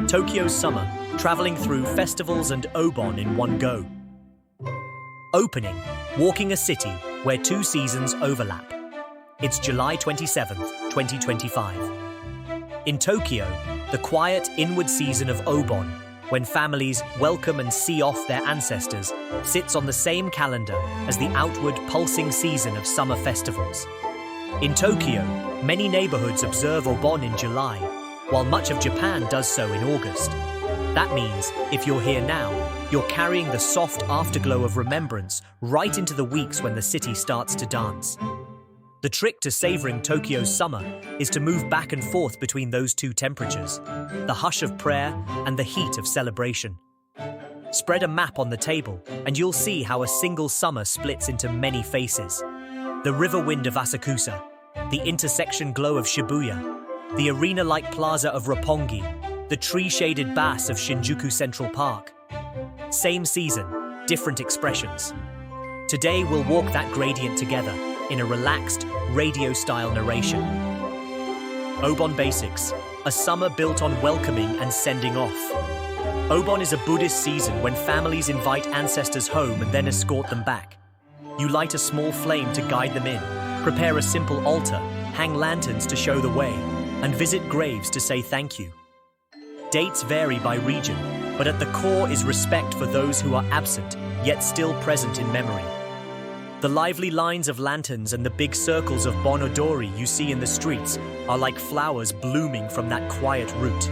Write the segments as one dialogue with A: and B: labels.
A: Tokyo's summer, traveling through festivals and Obon in one go. Opening, walking a city where two seasons overlap. It's July 27th, 2025. In Tokyo, the quiet inward season of Obon, when families welcome and see off their ancestors, sits on the same calendar as the outward pulsing season of summer festivals. In Tokyo, many neighborhoods observe Obon in July, while much of Japan does so in August. That means, if you're here now, you're carrying the soft afterglow of remembrance right into the weeks when the city starts to dance. The trick to savoring Tokyo's summer is to move back and forth between those two temperatures, the hush of prayer and the heat of celebration. Spread a map on the table, and you'll see how a single summer splits into many faces. The river wind of Asakusa, the intersection glow of Shibuya, the arena-like plaza of Roppongi, the tree-shaded bass of Shinjuku Central Park. Same season, different expressions. Today we'll walk that gradient together in a relaxed, radio-style narration. Obon Basics, a summer built on welcoming and sending off. Obon is a Buddhist season when families invite ancestors home and then escort them back. You light a small flame to guide them in, prepare a simple altar, hang lanterns to show the way, and visit graves to say thank you. Dates vary by region, but at the core is respect for those who are absent, yet still present in memory. The lively lines of lanterns and the big circles of Bon Odori you see in the streets are like flowers blooming from that quiet root.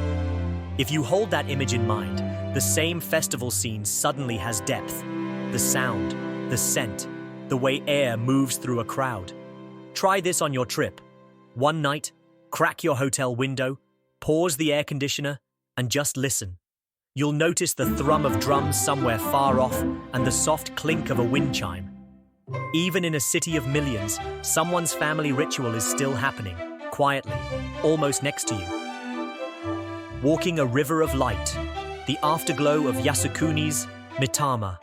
A: If you hold that image in mind, the same festival scene suddenly has depth. The sound, the scent, the way air moves through a crowd. Try this on your trip. One night, crack your hotel window, pause the air conditioner, and just listen. You'll notice the thrum of drums somewhere far off and the soft clink of a wind chime. Even in a city of millions, someone's family ritual is still happening, quietly, almost next to you. Walking a river of light, the afterglow of Yasukuni's Mitama.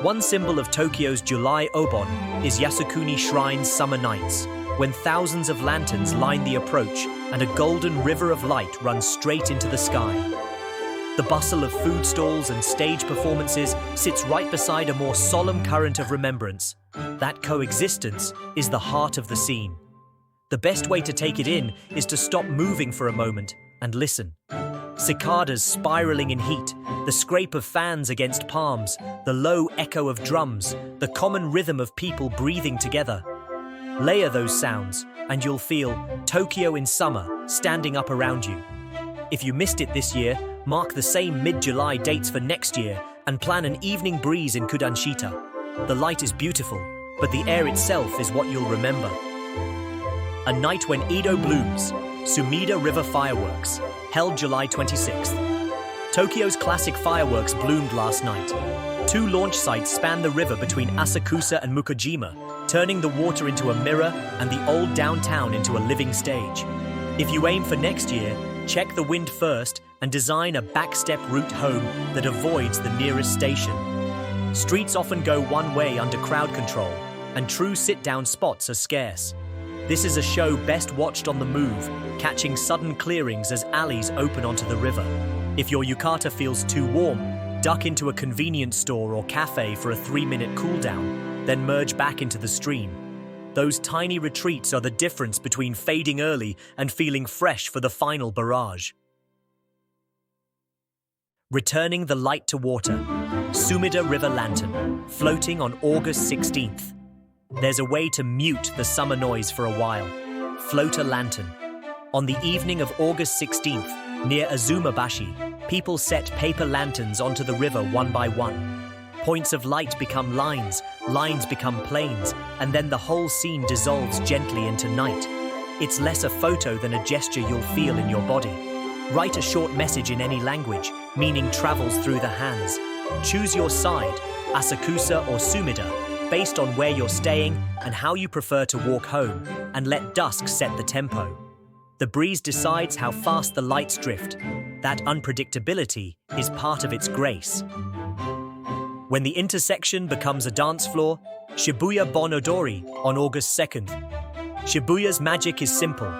A: One symbol of Tokyo's July Obon is Yasukuni Shrine's summer nights, when thousands of lanterns line the approach and a golden river of light runs straight into the sky. The bustle of food stalls and stage performances sits right beside a more solemn current of remembrance. That coexistence is the heart of the scene. The best way to take it in is to stop moving for a moment and listen. Cicadas spiraling in heat, the scrape of fans against palms, the low echo of drums, the common rhythm of people breathing together. Layer those sounds, and you'll feel Tokyo in summer standing up around you. If you missed it this year, mark the same mid-July dates for next year and plan an evening breeze in Kudanshita. The light is beautiful, but the air itself is what you'll remember. A night when Edo blooms, Sumida River fireworks, held July 26th. Tokyo's classic fireworks bloomed last night. Two launch sites span the river between Asakusa and Mukujima, turning the water into a mirror and the old downtown into a living stage. If you aim for next year, check the wind first and design a backstep route home that avoids the nearest station. Streets often go one way under crowd control, and true sit-down spots are scarce. This is a show best watched on the move, catching sudden clearings as alleys open onto the river. If your yukata feels too warm, duck into a convenience store or cafe for a 3-minute cool-down, then merge back into the stream. Those tiny retreats are the difference between fading early and feeling fresh for the final barrage. Returning the light to water. Sumida River Lantern, floating on August 16th. There's a way to mute the summer noise for a while. Float a lantern. On the evening of August 16th, near Azumabashi, people set paper lanterns onto the river one by one. Points of light become lines, lines become planes, and then the whole scene dissolves gently into night. It's less a photo than a gesture you'll feel in your body. Write a short message in any language, meaning travels through the hands. Choose your side, Asakusa or Sumida, based on where you're staying and how you prefer to walk home, and let dusk set the tempo. The breeze decides how fast the lights drift. That unpredictability is part of its grace. When the intersection becomes a dance floor, Shibuya Bon Odori on August 2nd. Shibuya's magic is simple.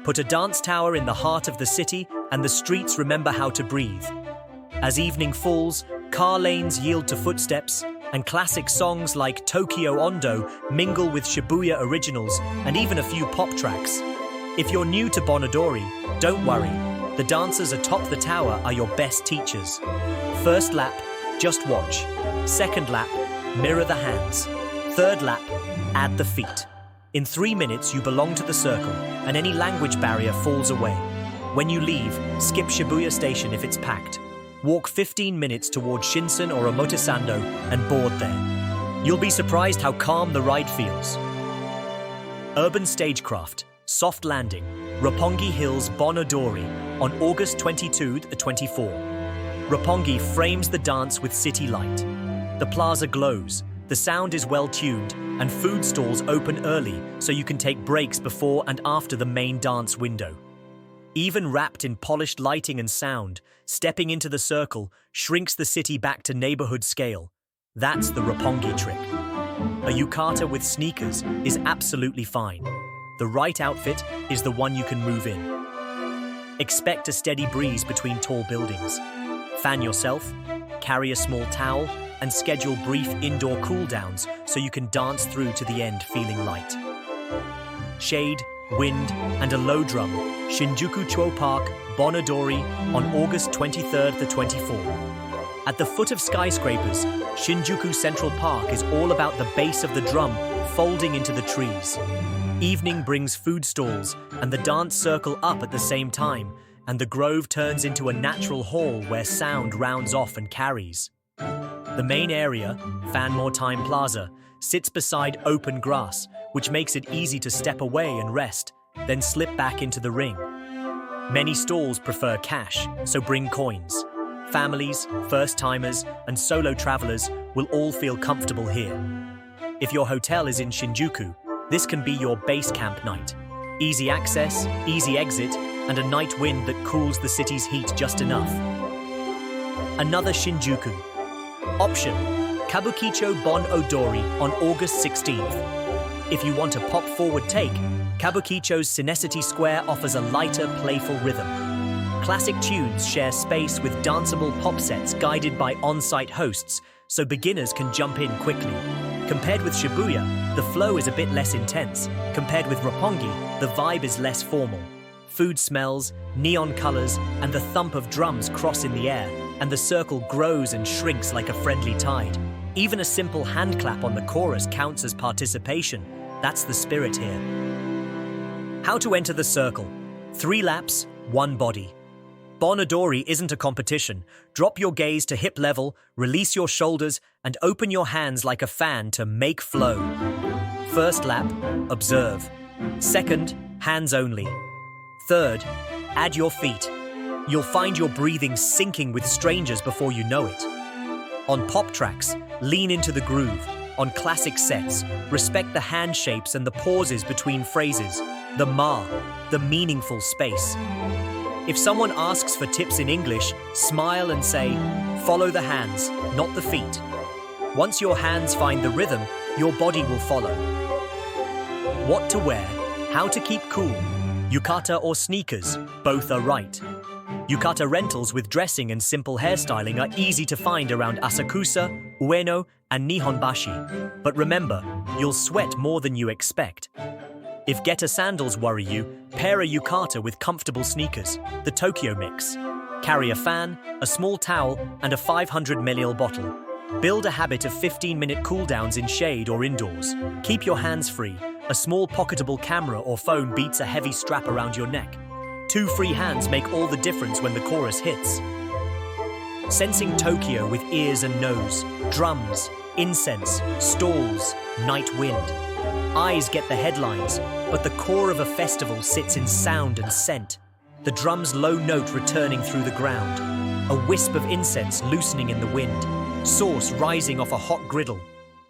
A: Put a dance tower in the heart of the city and the streets remember how to breathe. As evening falls, car lanes yield to footsteps, and classic songs like Tokyo Ondo mingle with Shibuya originals and even a few pop tracks. If you're new to Bon Odori, don't worry. The dancers atop the tower are your best teachers. First lap, just watch. Second lap, mirror the hands. Third lap, add the feet. In 3 minutes, you belong to the circle, and any language barrier falls away. When you leave, skip Shibuya Station if it's packed. Walk 15 minutes towards Shinsen or Omotesando and board there. You'll be surprised how calm the ride feels. Urban Stagecraft, Soft Landing, Roppongi Hills, Bon Odori, on August 22 to 24. Roppongi frames the dance with city light. The plaza glows, the sound is well tuned, and food stalls open early so you can take breaks before and after the main dance window. Even wrapped in polished lighting and sound, stepping into the circle shrinks the city back to neighborhood scale. That's the Roppongi trick. A yukata with sneakers is absolutely fine. The right outfit is the one you can move in. Expect a steady breeze between tall buildings. Fan yourself, carry a small towel, and schedule brief indoor cool-downs so you can dance through to the end feeling light. Shade, wind, and a low drum, Shinjuku Chuo Park, Bon Odori, on August 23rd to 24. At the foot of skyscrapers, Shinjuku Central Park is all about the bass of the drum folding into the trees. Evening brings food stalls and the dance circle up at the same time, and the grove turns into a natural hall where sound rounds off and carries. The main area, Fan More Time Plaza, sits beside open grass, which makes it easy to step away and rest, then slip back into the ring. Many stalls prefer cash, so bring coins. Families, first-timers, and solo travelers will all feel comfortable here. If your hotel is in Shinjuku, this can be your base camp night. Easy access, easy exit, and a night wind that cools the city's heat just enough. Another Shinjuku. Option: Kabukicho Bon Odori on August 16th. If you want a pop-forward take, Kabukicho's Cinesity Square offers a lighter, playful rhythm. Classic tunes share space with danceable pop sets guided by on-site hosts, so beginners can jump in quickly. Compared with Shibuya, the flow is a bit less intense. Compared with Roppongi, the vibe is less formal. Food smells, neon colors, and the thump of drums cross in the air, and the circle grows and shrinks like a friendly tide. Even a simple hand clap on the chorus counts as participation. That's the spirit here. How to enter the circle. 3 laps, 1 body. Bon Odori isn't a competition. Drop your gaze to hip level, release your shoulders, and open your hands like a fan to make flow. First lap, observe. Second, hands only. Third, add your feet. You'll find your breathing sinking with strangers before you know it. On pop tracks, lean into the groove. On classic sets, respect the hand shapes and the pauses between phrases. The ma, the meaningful space. If someone asks for tips in English, smile and say, follow the hands, not the feet. Once your hands find the rhythm, your body will follow. What to wear, how to keep cool. Yukata or sneakers, both are right. Yukata rentals with dressing and simple hairstyling are easy to find around Asakusa, Ueno, and Nihonbashi. But remember, you'll sweat more than you expect. If Geta sandals worry you, pair a yukata with comfortable sneakers, the Tokyo mix. Carry a fan, a small towel, and a 500 ml bottle. Build a habit of 15-minute cooldowns in shade or indoors. Keep your hands free. A small pocketable camera or phone beats a heavy strap around your neck. 2 free hands make all the difference when the chorus hits. Sensing Tokyo with ears and nose, drums, incense, stalls, night wind. Eyes get the headlines, but the core of a festival sits in sound and scent. The drum's low note returning through the ground. A wisp of incense loosening in the wind. Sauce rising off a hot griddle.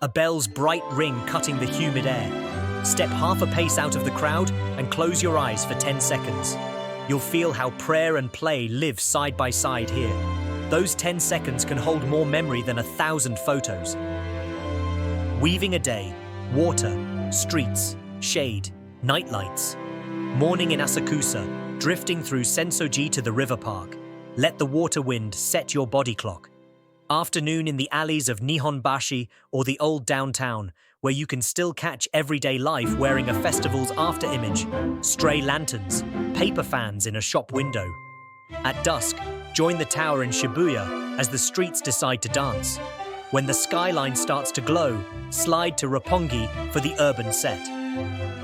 A: A bell's bright ring cutting the humid air. Step half a pace out of the crowd and close your eyes for 10 seconds. You'll feel how prayer and play live side by side here. Those 10 seconds can hold more memory than 1,000 photos. Weaving a day, water, streets, shade, nightlights. Morning in Asakusa, drifting through Sensoji to the river park. Let the water wind set your body clock. Afternoon in the alleys of Nihonbashi or the old downtown, where you can still catch everyday life wearing a festival's after-image, stray lanterns, paper fans in a shop window. At dusk, join the tower in Shibuya as the streets decide to dance. When the skyline starts to glow, slide to Roppongi for the urban set.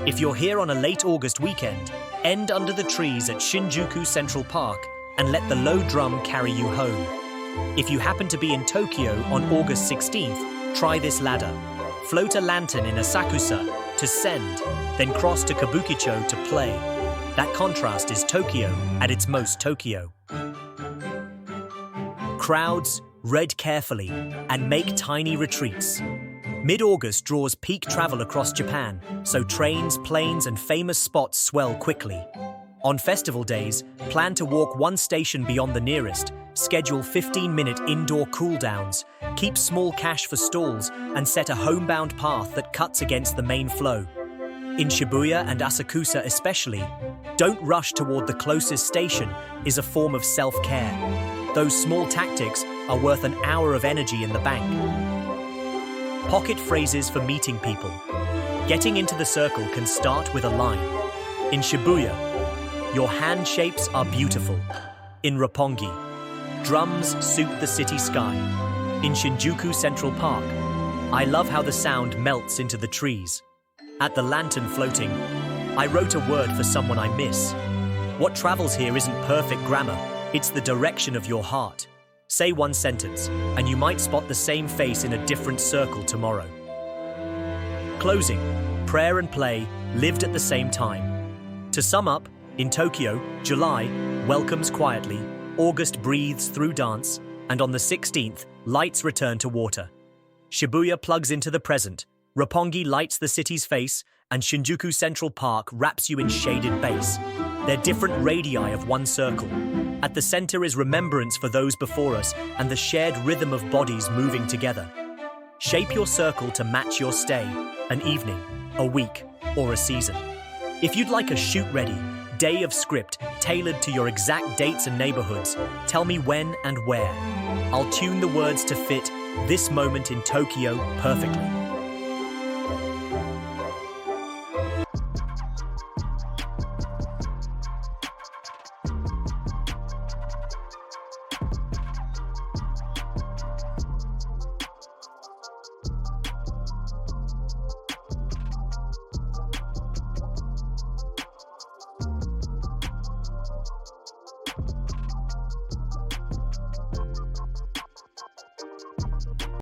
A: If you're here on a late August weekend, end under the trees at Shinjuku Central Park and let the low drum carry you home. If you happen to be in Tokyo on August 16th, try this ladder. Float a lantern in Asakusa to send, then cross to Kabukicho to play. That contrast is Tokyo at its most Tokyo. Crowds, read carefully, and make tiny retreats. Mid-August draws peak travel across Japan, so trains, planes, and famous spots swell quickly. On festival days, plan to walk one station beyond the nearest, schedule 15-minute indoor cool-downs, keep small cash for stalls, and set a homebound path that cuts against the main flow. In Shibuya and Asakusa especially, don't rush toward the closest station is a form of self-care. Those small tactics are worth an hour of energy in the bank. Pocket phrases for meeting people. Getting into the circle can start with a line. In Shibuya, your hand shapes are beautiful. In Roppongi, drums suit the city sky. In Shinjuku Central Park, I love how the sound melts into the trees. At the lantern floating, I wrote a word for someone I miss. What travels here isn't perfect grammar, it's the direction of your heart. Say one sentence, and you might spot the same face in a different circle tomorrow. Closing, prayer and play lived at the same time. To sum up, in Tokyo, July welcomes quietly, August breathes through dance, and on the 16th, lights return to water. Shibuya plugs into the present, Roppongi lights the city's face, and Shinjuku Central Park wraps you in shaded base. They're different radii of one circle. At the center is remembrance for those before us and the shared rhythm of bodies moving together. Shape your circle to match your stay, an evening, a week, or a season. If you'd like a shoot-ready, day of script tailored to your exact dates and neighborhoods, tell me when and where. I'll tune the words to fit this moment in Tokyo perfectly.